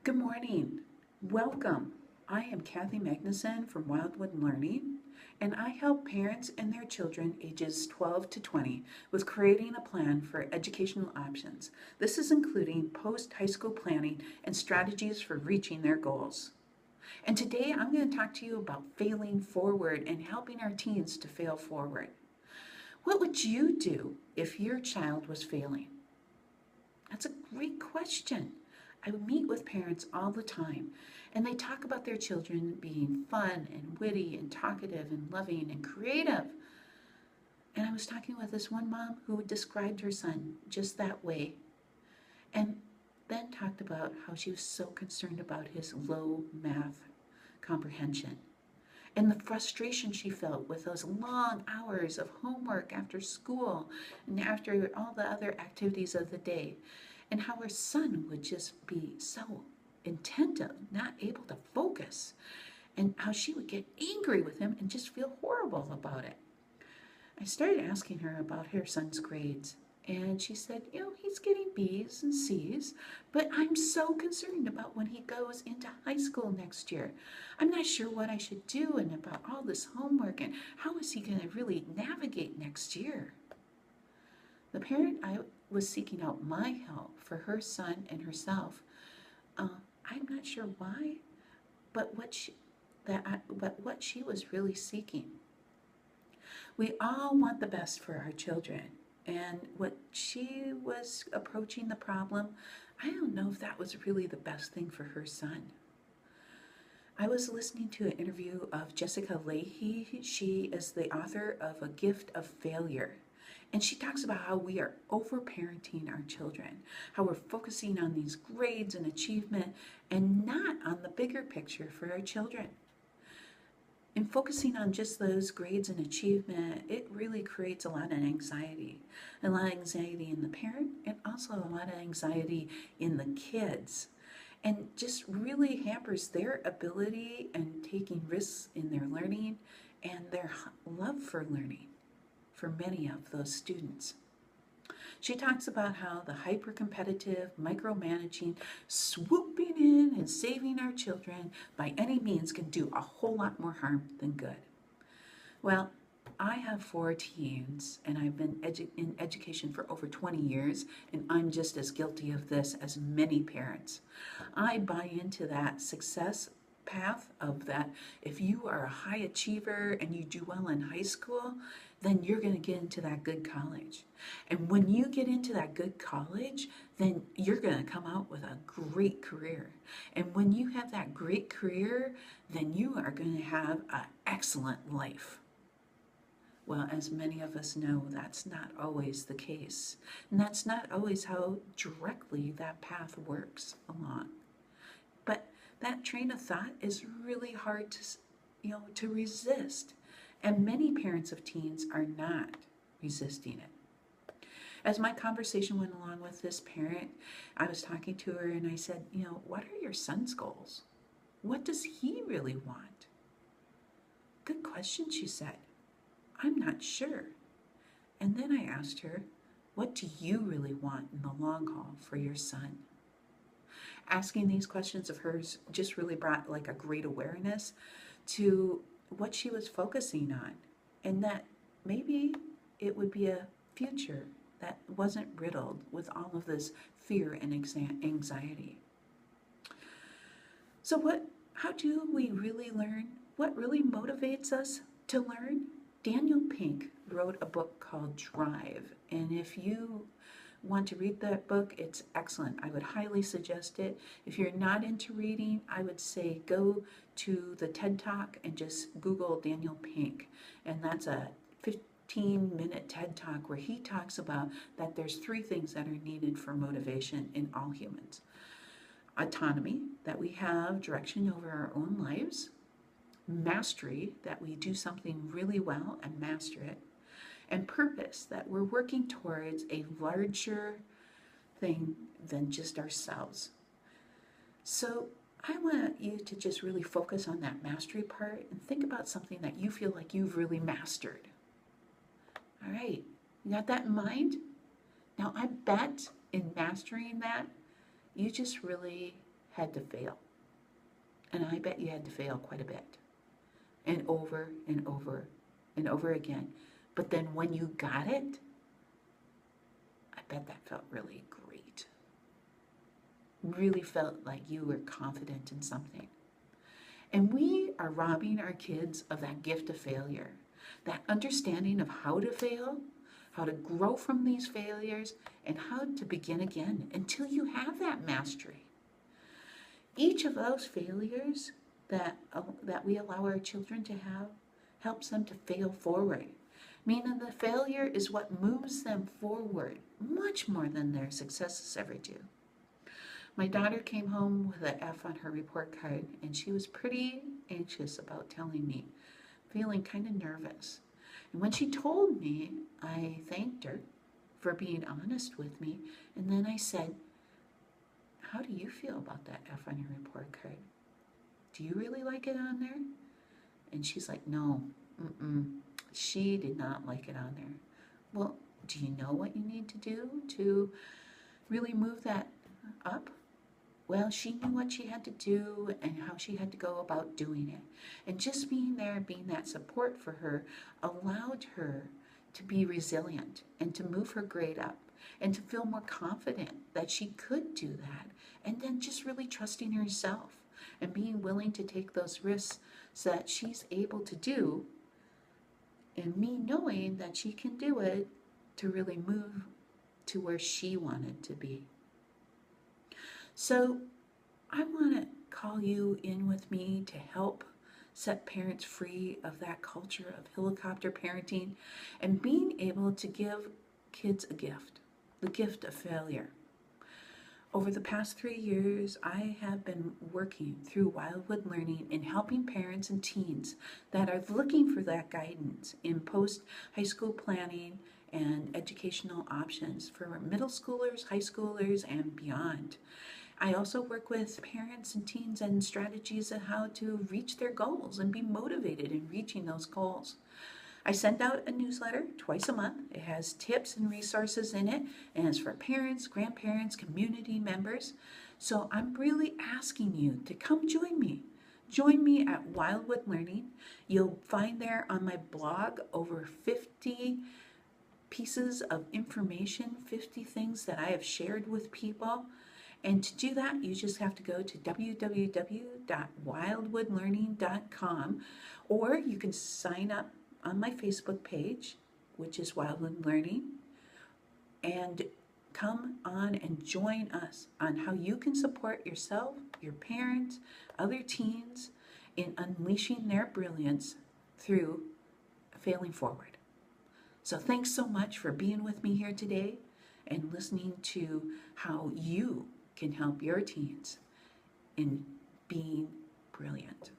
Good morning. Welcome. I am Kathy Magnuson from Wildwood Learning, and I help parents and their children ages 12 to 20 with creating a plan for educational options. This is including post-high school planning and strategies for reaching their goals. And today I'm going to talk to you about failing forward and helping our teens to fail forward. What would you do if your child was failing? That's a great question. I meet with parents all the time, and they talk about their children being fun and witty and talkative and loving and creative. And I was talking with this one mom who described her son just that way, and then talked about how she was so concerned about his low math comprehension and the frustration she felt with those long hours of homework after school and after all the other activities of the day, and how her son would just be so attentive, not able to focus, and how she would get angry with him and just feel horrible about it. I started asking her about her son's grades, and she said, he's getting B's and C's, but I'm so concerned about when he goes into high school next year. I'm not sure what I should do and about all this homework and how is he going to really navigate next year. The parent I was seeking out my help for her son and herself. I'm not sure why, but what she was really seeking. We all want the best for our children, and what she was approaching the problem, I don't know if that was really the best thing for her son. I was listening to an interview of Jessica Lahey. She is the author of A Gift of Failure. And she talks about how we are over-parenting our children, how we're focusing on these grades and achievement and not on the bigger picture for our children. And focusing on just those grades and achievement, it really creates a lot of anxiety. A lot of anxiety in the parent and also a lot of anxiety in the kids. And just really hampers their ability and taking risks in their learning and their love for learning for many of those students. She talks about how the hyper-competitive, micromanaging, swooping in and saving our children by any means can do a whole lot more harm than good. Well, I have 4 teens, and I've been in education for over 20 years, and I'm just as guilty of this as many parents. I buy into that success path of that if you are a high achiever and you do well in high school, then you're going to get into that good college. And when you get into that good college, then you're going to come out with a great career. And when you have that great career, then you are going to have an excellent life. Well, as many of us know, that's not always the case. And that's not always how directly that path works along. But that train of thought is really hard to resist. And many parents of teens are not resisting it. As my conversation went along with this parent, I was talking to her and I said, what are your son's goals? What does he really want? Good question, she said. I'm not sure. And then I asked her, what do you really want in the long haul for your son? Asking these questions of hers just really brought like a great awareness to what she was focusing on, and that maybe it would be a future that wasn't riddled with all of this fear and anxiety. So how do we really learn? What really motivates us to learn? Daniel Pink wrote a book called Drive, and if you want to read that book, it's excellent. I would highly suggest it. If you're not into reading, I would say go to the TED Talk and just Google Daniel Pink, and that's a 15-minute TED Talk where he talks about that there's 3 things that are needed for motivation in all humans. Autonomy, that we have direction over our own lives. Mastery, that we do something really well and master it. And purpose, that we're working towards a larger thing than just ourselves. So I want you to just really focus on that mastery part and think about something that you feel like you've really mastered. All right, you got that in mind? Now I bet in mastering that, you just really had to fail. And I bet you had to fail quite a bit. And over and over and over again. But then when you got it, I bet that felt really great. Really felt like you were confident in something. And we are robbing our kids of that gift of failure, that understanding of how to fail, how to grow from these failures, and how to begin again until you have that mastery. Each of those failures that we allow our children to have helps them to fail forward. Meaning the failure is what moves them forward much more than their successes ever do. My daughter came home with an F on her report card, and she was pretty anxious about telling me, feeling kind of nervous. And when she told me, I thanked her for being honest with me, and then I said, how do you feel about that F on your report card? Do you really like it on there? And she's like, no, she did not like it on there. Well, do you know what you need to do to really move that up? Well, she knew what she had to do and how she had to go about doing it. And just being there, being that support for her, allowed her to be resilient and to move her grade up and to feel more confident that she could do that. And then just really trusting herself and being willing to take those risks so that she's able to do, and me knowing that she can do it to really move to where she wanted to be. So I want to call you in with me to help set parents free of that culture of helicopter parenting and being able to give kids a gift, the gift of failure. Over the past 3 years, I have been working through Wildwood Learning and helping parents and teens that are looking for that guidance in post-high school planning and educational options for middle schoolers, high schoolers, and beyond. I also work with parents and teens and strategies on how to reach their goals and be motivated in reaching those goals. I send out a newsletter twice a month. It has tips and resources in it, and it's for parents, grandparents, community members. So I'm really asking you to come join me. Join me at Wildwood Learning. You'll find there on my blog over 50 pieces of information, 50 things that I have shared with people. And to do that, you just have to go to www.wildwoodlearning.com, or you can sign up on my Facebook page, which is Wildwood Learning, and come on and join us on how you can support yourself, your parents, other teens in unleashing their brilliance through failing forward. So thanks so much for being with me here today and listening to how you can help your teens in being brilliant.